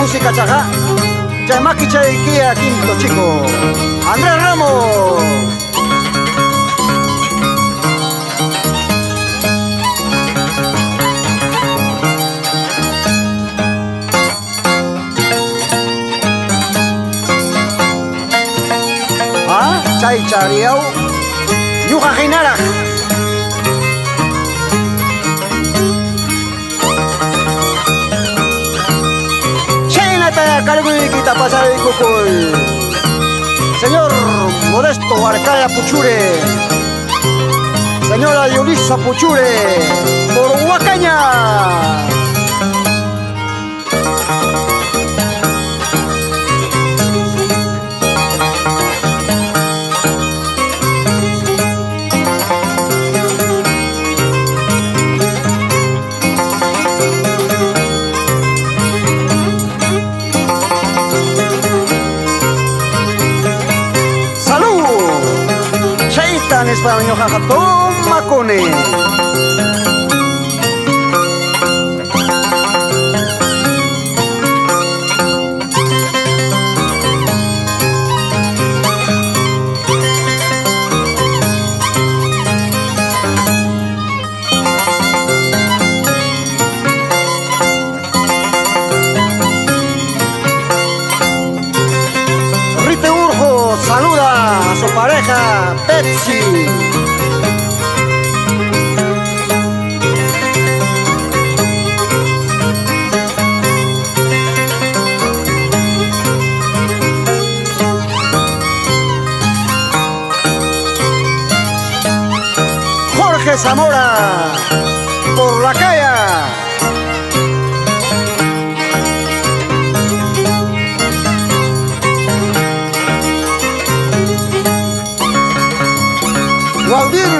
música chajá. Chamaki Chaiquía, quinto chico. Andrés Ramos. Chay chariau. Yuja Jinara. Carguiquita pasar y cucuy. Señor Modesto Arcaya Puchure. Señora Yulisa Puchure. Por Huacaña. Español jajatón macone. Rite Urjo saluda a su pareja Pepsi. Jorge Zamora por la calle. Guaudir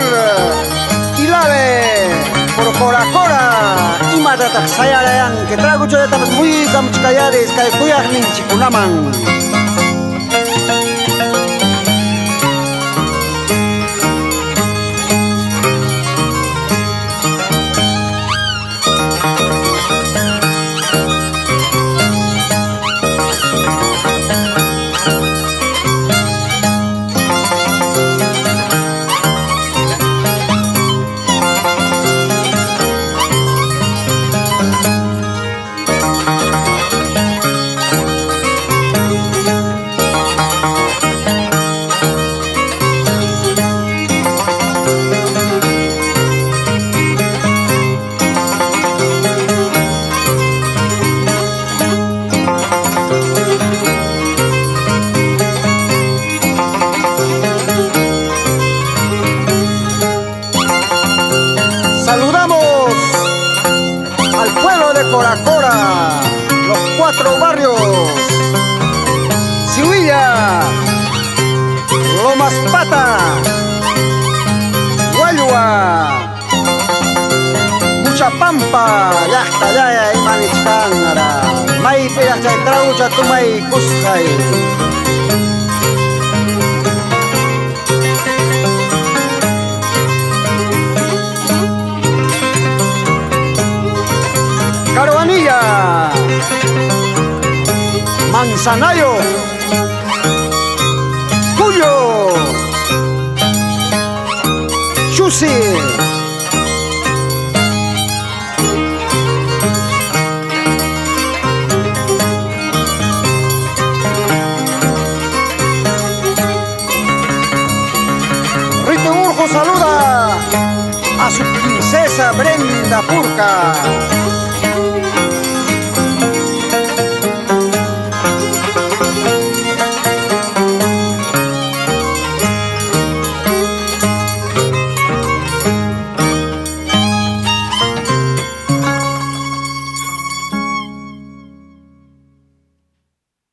Ilave por Coracora y Matatak Sayarayan que trago yo de tapas muy camuchcayares que cuyarin chicunaman. Saludamos al pueblo de Coracora, los 4 barrios, Sihuilla, Lomas Pata, Guayua, Muchapampa, Yaxtayaya y Manichkangara, Maipe Yaxtaytraucha Tumay Cuscay. Caruanilla, Manzanayo, Cuyo, Chusi, Rite Urjo saluda a su princesa Brenda Purca.